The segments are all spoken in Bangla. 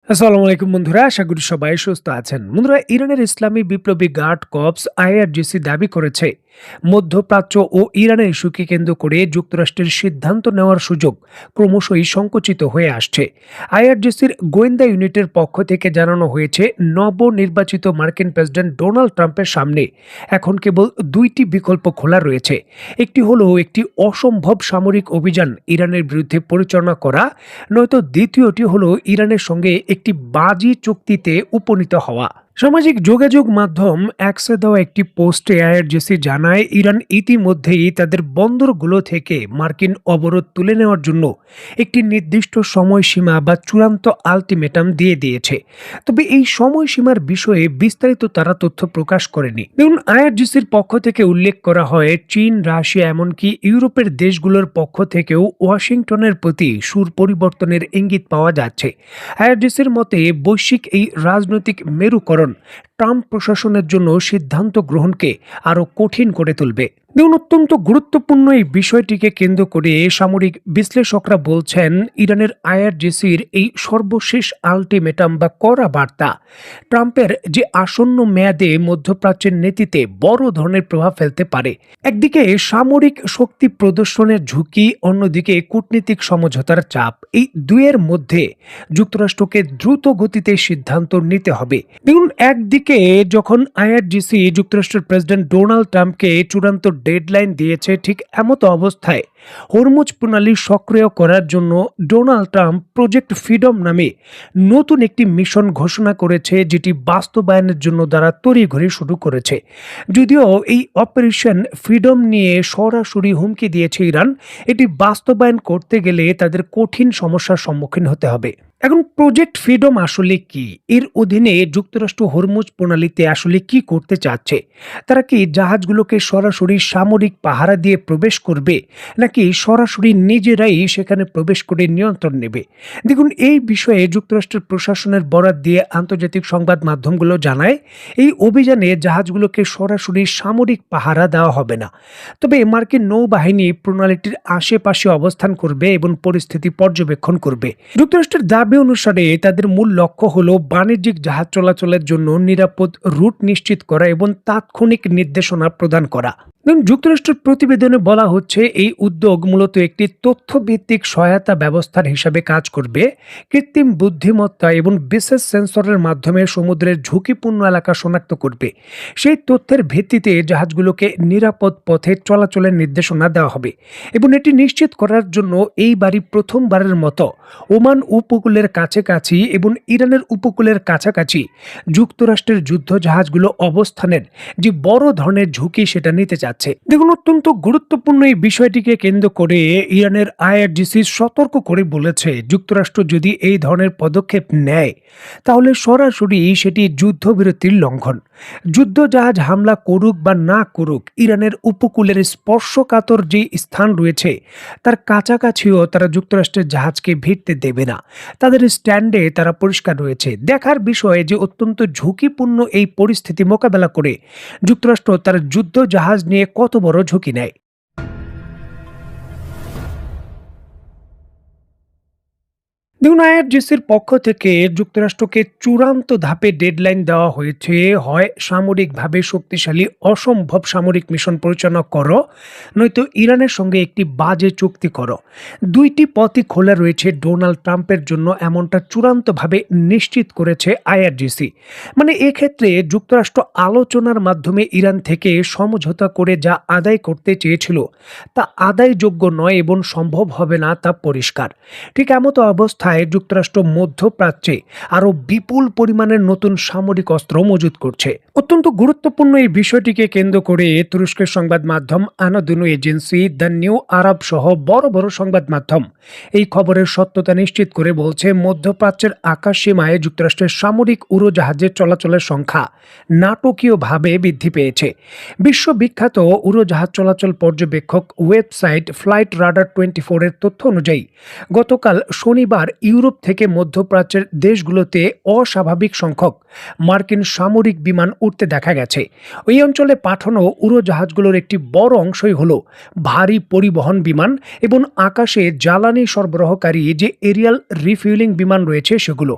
আসসালামু আলাইকুম বন্ধুরা, আশা করি সবাই সুস্থ আছেন। বন্ধুরা, ইরানের ইসলামী বিপ্লবী গার্ড কর্পস আইআরজিসি দাবি করেছে মধ্যপ্রাচ্য ও ইরানের ইস্যুকে কেন্দ্র করে যুক্তরাষ্ট্রের সিদ্ধান্ত নেওয়ার সুযোগ ক্রমশই সংকুচিত হয়ে আসছে। আইআরজিসির গোয়েন্দা ইউনিটের পক্ষ থেকে জানানো হয়েছে, নবনির্বাচিত মার্কিন প্রেসিডেন্ট ডোনাল্ড ট্রাম্পের সামনে এখন কেবল দুইটি বিকল্প খোলা রয়েছে। একটি হলো একটি অসম্ভব সামরিক অভিযান ইরানের বিরুদ্ধে পরিচালনা করা, নয়তো দ্বিতীয়টি হলো ইরানের সঙ্গে একটি বাজি চুক্তিতে উপনীত হওয়া। সামাজিক যোগাযোগ মাধ্যম অ্যাক্সে দেওয়া একটি পোস্টে আইআরজিসি জানায়, ইরান ইতিমধ্যেই তাদের বন্দরগুলো থেকে মার্কিন অবরোধ তুলে নেওয়ার জন্য একটি নির্দিষ্ট সময়সীমা বা চূড়ান্ত আলটিমেটাম দিয়ে দিয়েছে। তবে এই সময়সীমার বিষয়ে বিস্তারিত তারা তথ্য প্রকাশ করেনি। দেখুন, আইআরজিসির পক্ষ থেকে উল্লেখ করা হয়, চীন, রাশিয়া, এমনকি ইউরোপের দেশগুলোর পক্ষ থেকেও ওয়াশিংটনের প্রতি সুর পরিবর্তনের ইঙ্গিত পাওয়া যাচ্ছে। আইআরজিসির মতে বৈশ্বিক এই রাজনৈতিক মেরুকরণ ট্রাম্প প্রশাসনের জন্য সিদ্ধান্ত গ্রহণকে আরও কঠিন করে তুলবে। দেখুন, অত্যন্ত গুরুত্বপূর্ণ এই বিষয়টিকে কেন্দ্র করে সামরিক বিশ্লেষকরা বলছেন, ইরানের আইআরজিসির এই সর্বশেষ আলটিমেটাম বা কড়া বার্তা ট্রাম্পের যে আসন্ন মেয়াদে মধ্যপ্রাচ্যের নীতিতে বড় ধরনের প্রভাব ফেলতে পারে। একদিকে সামরিক শক্তি প্রদর্শনের ঝুঁকি, অন্যদিকে কূটনীতিক সমঝোতার চাপ, এই দুয়ের মধ্যে যুক্তরাষ্ট্রকে দ্রুত গতিতে সিদ্ধান্ত নিতে হবে। দেখুন, একদিকে যখন আইআরজিসি যুক্তরাষ্ট্রের প্রেসিডেন্ট ডোনাল্ড ট্রাম্পকে চূড়ান্ত ডেডলাইন দিয়েছে, ঠিক এমতো অবস্থায় হরমুজ প্রণালী সক্রিয় করার জন্য ডোনাল্ড ট্রাম্প প্রজেক্ট ফ্রিডম নামে নতুন একটি মিশন ঘোষণা করেছে, যেটি বাস্তবায়নের জন্য তারা তড়িঘড়ি শুরু করেছে। যদিও এই অপারেশন ফ্রিডম নিয়ে সরাসরি হুমকি দিয়েছে ইরান, এটি বাস্তবায়ন করতে গেলে তাদের কঠিন সমস্যার সম্মুখীন হতে হবে। এখন প্রজেক্ট ফ্রিডম আসলে কি? এর অধীনে যুক্তরাষ্ট্র হরমুজ প্রণালীতে আসলে কি করতে চাচ্ছে? তারা কি জাহাজগুলোকে সরাসরি সামরিক পাহারা দিয়ে প্রবেশ করবে, নাকি সরাসরি নিজেরাই সেখানে প্রবেশ করে নিয়ন্ত্রণ নেবে? দেখুন, এই বিষয়ে যুক্তরাষ্ট্রের প্রশাসনের বরাত দিয়ে আন্তর্জাতিক সংবাদ মাধ্যমগুলো জানায়, এই অভিযানে জাহাজগুলোকে সরাসরি সামরিক পাহারা দেওয়া হবে না। তবে মার্কিন নৌবাহিনী প্রণালীটির আশেপাশে অবস্থান করবে এবং পরিস্থিতি পর্যবেক্ষণ করবে। যুক্তরাষ্ট্রের দাবি অনুসারে তাদের মূল লক্ষ্য হলো বাণিজ্যিক জাহাজ চলাচলের জন্য নিরাপদ রুট নিশ্চিত করা এবং তাৎক্ষণিক নির্দেশনা প্রদান করা। যুক্তরাষ্ট্রের প্রতিবেদনে বলা হচ্ছে, এই উদ্যোগ মূলত একটি তথ্যভিত্তিক সহায়তা ব্যবস্থার হিসাবে কাজ করবে। কৃত্রিম বুদ্ধিমত্তা এবং বিশেষ সেন্সরের মাধ্যমে সমুদ্রের ঝুঁকিপূর্ণ এলাকা শনাক্ত করবে। সেই তথ্যের ভিত্তিতে জাহাজগুলোকে নিরাপদ পথে চলাচলের নির্দেশনা দেওয়া হবে এবং এটি নিশ্চিত করার জন্য এইবারই প্রথমবারের মতো ওমান উপকূলের কাছাকাছি এবং ইরানের উপকূলের কাছাকাছি যুক্তরাষ্ট্রের যুদ্ধ জাহাজগুলো অবস্থানের যে বড় ধরনের ঝুঁকি সেটা নিতে যাচ্ছে। দেখুন, অত্যন্ত গুরুত্বপূর্ণ এই বিষয়টিকে কেন্দ্র করে ইরানের আইআরজিসি সতর্ক করে বলেছে, যুক্তরাষ্ট্র যদি এই ধরনের পদক্ষেপ নেয় তাহলে সরাসরি সেটি যুদ্ধবিরতির লঙ্ঘন। যুদ্ধ জাহাজ হামলা করুক বা না করুক, ইরানের উপকূলের স্পর্শকাতর যে স্থান রয়েছে তার কাছাকাছিও তারা যুক্তরাষ্ট্রের জাহাজকে ভিড়তে দেবে না। তাদের স্ট্যান্ডে তারা পরিষ্কার রয়েছে। দেখার বিষয় যে অত্যন্ত ঝুঁকিপূর্ণ এই পরিস্থিতি মোকাবেলা করে যুক্তরাষ্ট্র তার যুদ্ধ জাহাজ নিয়ে কত বড় ঝুঁকি নেয়। দেখুন, আইআরজিসির পক্ষ থেকে যুক্তরাষ্ট্রকে চূড়ান্ত ধাপে ডেডলাইন দেওয়া হয়েছে, হয় সামরিকভাবে শক্তিশালী অসম্ভব সামরিক মিশন পরিচালনা করো, নয়তো ইরানের সঙ্গে একটি বাজে চুক্তি করো। দুইটি পথই খোলা রয়েছে ডোনাল্ড ট্রাম্পের জন্য, এমনটা চূড়ান্তভাবে নিশ্চিত করেছে আইআরজিসি। মানে এক্ষেত্রে যুক্তরাষ্ট্র আলোচনার মাধ্যমে ইরান থেকে সমঝোতা করে যা আদায় করতে চেয়েছিল তা আদায়যোগ্য নয় এবং সম্ভব হবে না, তা পরিষ্কার। ঠিক এমতো অবস্থায় যুক্তরাষ্ট্র মধ্যপ্রাচ্যে আরও বিপুল পরিমাণের নতুন সামরিক অস্ত্র মজুত করছে। অত্যন্ত গুরুত্বপূর্ণ এই বিষয়টিকে কেন্দ্র করে তুরস্কের সংবাদ মাধ্যম আনাদোলু এজেন্সি, দ্য নিউ আরব সহ বড় বড় সংবাদ মাধ্যম এই খবরের সত্যতা নিশ্চিত করে বলছে, মধ্যপ্রাচ্যের আকাশ সীমায় যুক্তরাষ্ট্রের সামরিক উড়োজাহাজের চলাচলের সংখ্যা নাটকীয়ভাবে বৃদ্ধি পেয়েছে। বিশ্ববিখ্যাত উড়োজাহাজ চলাচল পর্যবেক্ষক ওয়েবসাইট ফ্লাইট রাডার 24 এর তথ্য অনুযায়ী গতকাল শনিবার ইউরোপ থেকে মধ্যপ্রাচ্যের দেশগুলোতে অস্বাভাবিক সংখ্যক মার্কিন সামরিক বিমান উঠতে দেখা গেছে। ওই অঞ্চলে পাঠানো উড়োজাহাজগুলোর একটি বড় অংশই হলো ভারী পরিবহন বিমান এবং আকাশে জ্বালানি সরবরাহকারী যে এরিয়াল রিফুয়েলিং বিমান রয়েছে সেগুলো।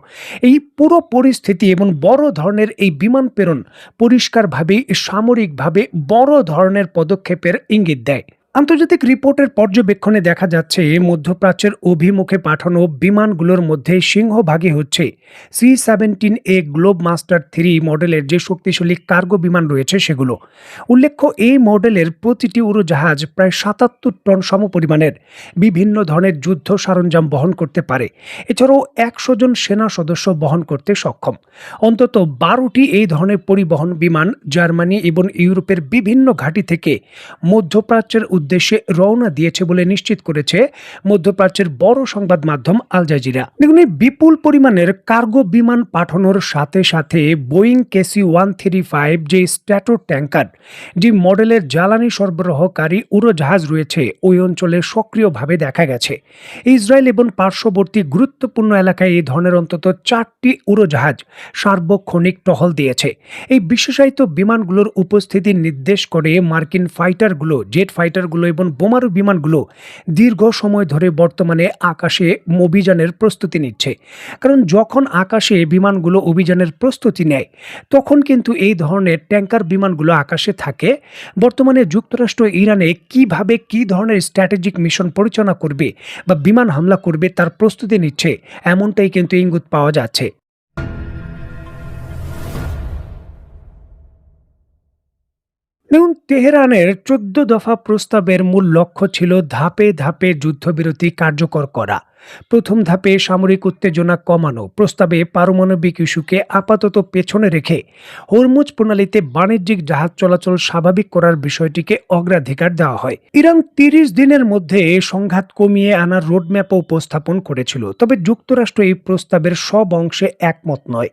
এই পুরো পরিস্থিতি এবং বড় ধরনের এই বিমান প্রেরণ পরিষ্কারভাবে সামরিকভাবে বড় ধরনের পদক্ষেপের ইঙ্গিত দেয়। আন্তর্জাতিক রিপোর্টের পর্যবেক্ষণে দেখা যাচ্ছে মধ্যপ্রাচ্যের অভিমুখে পাঠানো বিমানগুলোর মধ্যে সিংহভাগই হচ্ছে C-17A গ্লোব মাস্টার 3 মডেলের যে শক্তিশালী কার্গো বিমান রয়েছে সেগুলো। উল্লেখ্য, এই মডেলের প্রতিটি উড়োজাহাজ প্রায় 77 টন সমপরিমাণের বিভিন্ন ধরনের যুদ্ধ সরঞ্জাম বহন করতে পারে। এছাড়াও 100 জন সেনা সদস্য বহন করতে সক্ষম। অন্তত 12টি এই ধরনের পরিবহন বিমান জার্মানি এবং ইউরোপের বিভিন্ন ঘাঁটি থেকে মধ্যপ্রাচ্যের উদ্দেশ্যে রওনা দিয়েছে বলে নিশ্চিত করেছে মধ্যপ্রাচ্যের বড় সংবাদ মাধ্যম আল জাজিরা। দেখুন, এই বিপুল পরিমাণের কার্গো বিমান পাঠানোর সাথে সাথে বোয়িং KC-135 যে স্ট্র্যাটো ট্যাঙ্কার যে মডেলের জ্বালানি সরবরাহকারী উড়োজাহাজ রয়েছে ওই অঞ্চলে সক্রিয়ভাবে দেখা গেছে। ইসরায়েল এবং পার্শ্ববর্তী গুরুত্বপূর্ণ এলাকায় এই ধরনের অন্তত 4টি উড়োজাহাজ সার্বক্ষণিক টহল দিয়েছে। এই বিশেষায়িত বিমানগুলোর উপস্থিতি নির্দেশ করে মার্কিন ফাইটারগুলো, জেট ফাইটারগুলো এবং বোমারু বিমানগুলো দীর্ঘ সময় ধরে বর্তমানে আকাশে অভিযানের প্রস্তুতি নিচ্ছে। কারণ যখন আকাশে বিমানগুলো অভিযানের প্রস্তুতি নেয় তখন কিন্তু এই ধরনের ট্যাঙ্কার বিমানগুলো আকাশে থাকে। বর্তমানে যুক্তরাষ্ট্র ইরানে কিভাবে কি ধরনের স্ট্র্যাটেজিক মিশন পরিচালনা করবে বা বিমান হামলা করবে তার প্রস্তুতি নিচ্ছে, এমনটাই কিন্তু ইঙ্গিত পাওয়া যাচ্ছে। দেখুন, তেহরানের 14 দফা প্রস্তাবের মূল লক্ষ্য ছিল ধাপে ধাপে যুদ্ধবিরতি কার্যকর করা। প্রথম ধাপে সামরিক উত্তেজনা কমানো, প্রস্তাবে পারমাণবিক ইস্যুকে আপাতত পেছনে রেখে হরমুজ প্রণালীতে বাণিজ্যিক জাহাজ চলাচল স্বাভাবিক করার বিষয়টিকে অগ্রাধিকার দেওয়া হয়। ইরান 30 দিনের মধ্যে সংঘাত কমিয়ে আনার রোডম্যাপও উপস্থাপন করেছিল। তবে যুক্তরাষ্ট্র এই প্রস্তাবের সব অংশে একমত নয়।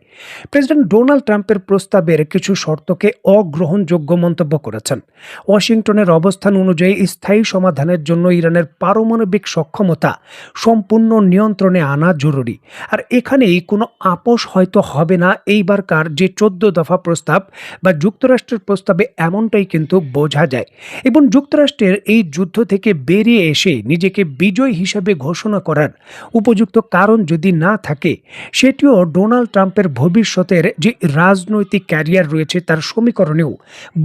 প্রেসিডেন্ট ডোনাল্ড ট্রাম্পের প্রস্তাবের কিছু শর্তকে অগ্রহণযোগ্য মন্তব্য করেছেন। ওয়াশিংটনের অবস্থান অনুযায়ী স্থায়ী সমাধানের জন্য ইরানের পারমাণবিক সক্ষমতা সম্পূর্ণ নিয়ন্ত্রণে আনা জরুরি। আর এখানেই কোনো আপোষ হয়তো হবে না এইবারকার যে 14 দফা প্রস্তাব বা যুক্তরাষ্ট্রের প্রস্তাবে, এমনটাই কিন্তু বোঝা যায়। এবং যুক্তরাষ্ট্রের এই যুদ্ধ থেকে বেরিয়ে এসে নিজেকে বিজয়ী হিসেবে ঘোষণা করার উপযুক্ত কারণ যদি না থাকে, সেটিও ডোনাল্ড ট্রাম্পের ভবিষ্যতের যে রাজনৈতিক ক্যারিয়ার রয়েছে তার সমীকরণেও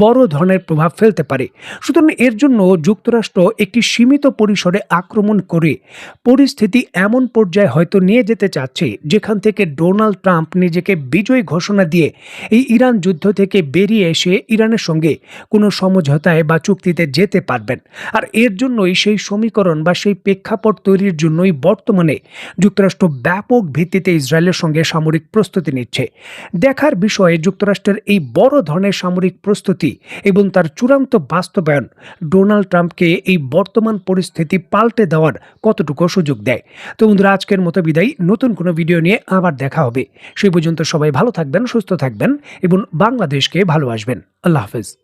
বড় ধরনের প্রভাব ফেলতে পারে। সুতরাং এর জন্য যুক্তরাষ্ট্র একটি সীমিত পরিসরে আক্রমণ করে পরিস্থিতি এমন পর্যায়ে হয়তো নিয়ে যেতে চাচ্ছে যেখান থেকে ডোনাল্ড ট্রাম্প নিজেকে বিজয়ী ঘোষণা দিয়ে এই ইরান যুদ্ধ থেকে বেরিয়ে এসে ইরানের সঙ্গে কোনো সমঝোতায় বা চুক্তিতে যেতে পারবেন। আর এর জন্যই সেই সমীকরণ বা সেই প্রেক্ষাপট তৈরির জন্যই বর্তমানে যুক্তরাষ্ট্র ব্যাপক ভিত্তিতে ইসরায়েলের সঙ্গে সামরিক প্রস্তুতি নিচ্ছে। দেখার বিষয়ে যুক্তরাষ্ট্রের এই বড় ধরনের সামরিক প্রস্তুতি এবং তার চূড়ান্ত বাস্তবায়ন ডোনাল্ড ট্রাম্পকে এই বর্তমান পরিস্থিতি পাল্টে দেওয়ার কতটুকু সুযোগ দেয়। তো বন্ধুরা, আজকের মতো বিদায়। নতুন কোনো ভিডিও নিয়ে আবার দেখা হবে। সেই পর্যন্ত সবাই ভালো থাকবেন, সুস্থ থাকবেন এবং বাংলাদেশকে ভালোবাসবেন। আল্লাহ হাফেজ।